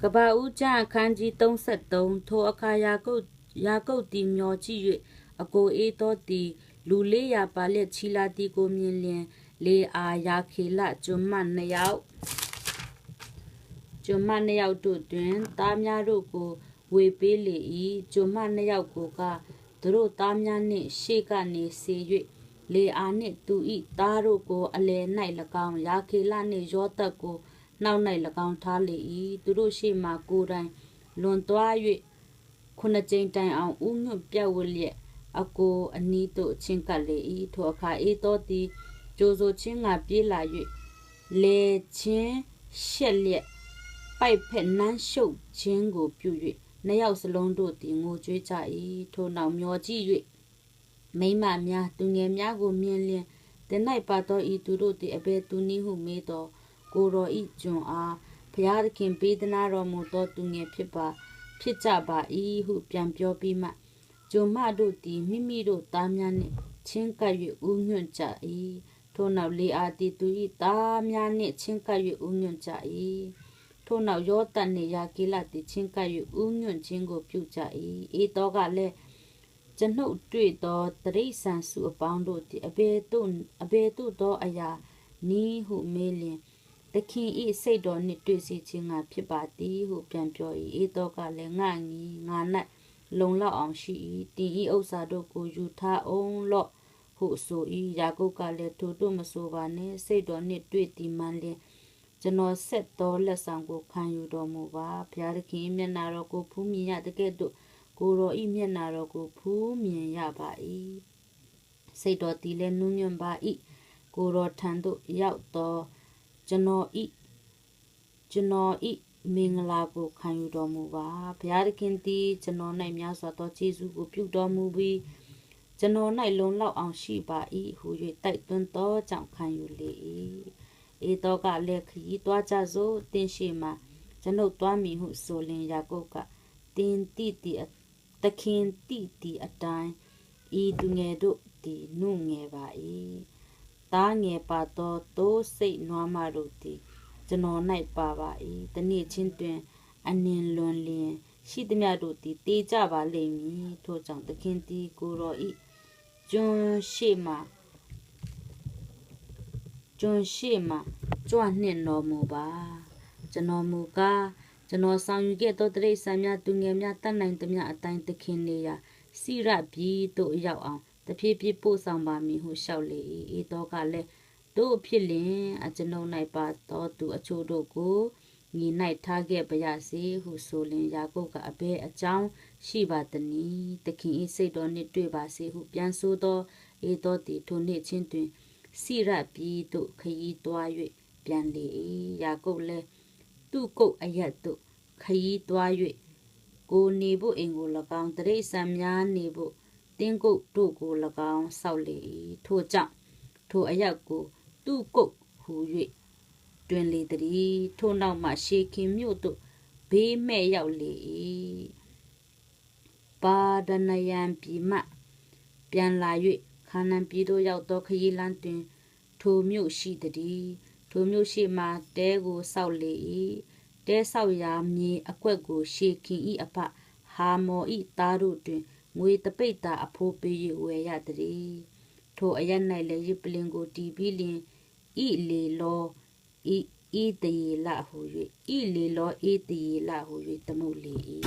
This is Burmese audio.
ကဘာဦးကျအခန်းကြီး33ထိုအခါယာကုပ်တီမျောကြည့်၍အကိုအေးတော်တီလူလေးရာပါလက်ချီလာတီကိုမြင်လျင်လေအာယာခေလကျွမ်းမနှစ်ယောက်တို့တွင်သားများတို့ကိုဝေပေးလေ၏ကျွမ်းမနှစ်ယောက်ကိုကသူတို့သားများနှင့်ရှေ့ကနေစေ၍လေအာနှင့်သူ၏သားတို့ကိုအလယ်၌၎င်းယာခေလနှင့်ယောသက်ကိုနောက်၌၎င်းထားလေ၏သူတို့ရှေ့မှကိုယ်တိုင်လွန်သွား၍ခုနှစ်ကြိမ်တိုင်အောင်ဥညွတ်ပြတ်ဝလျက်အကိုအနီးသို့ချင်းကပ်လေ၏ထိုအခါအေးတော်သည်ကြိုဆိုချင်းကပြေးလာ၍လေချင်းရှက်လျက်ပိုက်ဖက်နှမ်းရှုပ်ခြင်းကိုပြု၍နှစ်ယောက်စလုံးတို့သည်ငိုကြွေးကြ၏ထိုနောက်မျောကြည့်၍မိမများသူငယ်များကိုမြင်လျင်တင်၌ပါသောဤသူတို့သည်အဘယ်သူနည်းဟုမေးတော်ကိုတော်ဤကျွန်အားဘုရားသခင်ပေးသနာတော်မူသောသူငယ်ဖြစ်ကြပါ၏ဟုပြန်ပြောပြီးမှကျွန်မတို့သည်မိမိတို့သားများနှင့်ချင်းကပ်၍ဥညွန့်ကြ၏ထိုနောက်လေအာသည်သူ၏သားများနှင့်ချင်းကပ်၍ဥညွန့်ကြ၏ထိုနောက်ယောသတ်နှင့်ယာကေလသည်ချင်းကပ်၍ဥညွန့်ခြင်းကိုပြုကြ၏အေသောကလည်းကျွန်ုပ်တွေ့သောတရိษံစုအပေါင်းတို့သည်အဘယ်သို့သောအရာနည်းဟုမေးလျင်သခင်၏စိတ်တော်နှင့်တွေ့စေခြင်းငါဖြစ်ပါသည်ဟုပြန်ပြော၏အေသောကလည်းငါညီငါ၌လုံလောက်အောင်ရှိ၏တင်၏ဥစ္စာတို့ကိုယူထားအောင်လော့ဟုဆို၏ယာကုပ်ကလည်းထိုတို့မဆိုပါနှင့်စိတ်တော်နှင့်တွေ့သည်မှန်လျင်ကျွန်တော်ဆက်သောလက်ဆောင်ကိုခံယူတော်မူပါဘုရားသခင်မျက်နာတော်ကိုဖူးမြင်ရတဲ့ကဲ့သို့ကိုတော်၏မျက်နာတော်ကိုဖူးမြင်ရပါ၏စိတ်တော်သည်လည်းနူးညွတ်ပါ၏ကိုတော်ထံသို့ရောက်သောကျွန်တော်ဤမင်္ဂလာကိုခံယူတော်မူပါဘုရားသခင်သည်ကျွန်တော်၌များစွာသောကျေးဇူးကိုပြုတော်မူပြီးကျွန်တော်၌လုံလောက်အောင်ရှိပါ၏ဟူ၍တိုက်တွန်းသောကြောင့်ခံယူလေ၏အေသောကလည်းခရီးသွားကြစို့တင်းရှိမှကျွန်ုပ်သွားမည်ဟုဆိုလျင်ယာကုပ်ကတင်းတိတိသခင်တိတိအတိုင်းဤသူငယ်တို့သည်နုငယ်ပါ၏သားငယ်ပါသောသိုးစိတ်နွားမတို့သည်ကျွန်တော်၌ပါပါ၏တနေ့ချင်းတွင်အနှင်လွန်လျင်ရှိသမျှတို့သည်တေးကြပါလိမ့်မည်ထို့ကြောင့်သခင်သည်ကိုတော်၏ကျွန်းရှိမှကြွနှင့်တော်မူပါကျွန်တော်မူကားကျွန်တော်ဆောင်ယူခဲ့သောတရိษံများသူငယ်များတတ်နိုင်သမျှအတိုင်းသခင်နေရာစိရပြည်သို့ရောက်အောင်တဖြည်းဖြည်းပို့ဆောင်ပါမည်ဟုလျှောက်လေ၏အေသောကလည်းတို့ဖြစ်လျင်အကျွန်ုပ်၌ပါသောသူအချို့တို့ကိုညီ၌ထားခဲ့ပါရစေဟုဆိုလျင်ယာကုပ်ကအဘယ်အကြောင်းရှိပါသနည်းသခင်၏စိတ်တော်နှင့်တွေ့ပါစေဟုပြန်ဆိုသောအေသောသည်ထိုနေ့ချင်းတွင်စိရပြည်သို့ခရီးသွား၍ပြန်လေ၏ယာကုပ်လည်းသူ့ကုတ်အရက်သို့ခရီးသွား၍ကိုနေဖို့အိမ်ကို၎င်းတရိษံများနေဖို့တင်းကုတ်တို့ကို၎င်းဆောက်လေ၏ထို့ကြောင့်ထိုအရက်ကိုသူ့ကုတ်ဟူ၍တွင်လေသည်ထို့နောက်မှရှေခင်မြို့သို့ဘေးမဲ့ရောက်လေ၏ပါဒနယံပြည်မှပြန်လာ၍ခါနန်ပြည်သို့ရောက်သောခရီးလမ်းတွင်ထိုမြို့ရှိသည်ထိုမြို့ရှိမှတဲကိုဆောက်လေ၏တဲဆောက်ရာမြေအကွက်ကိုရှေခင်၏အဖဟာမော်၏သားတို့တွင်ငွေတပိတ်သာအဖိုးပေး၍ဝယ်ရသည်ထိုအရ၌လည်းရစ်ပလင်ကိုတီးပြီးလျင်ဤလေလောဤတရေလဟု၍သမုတ်လေ၏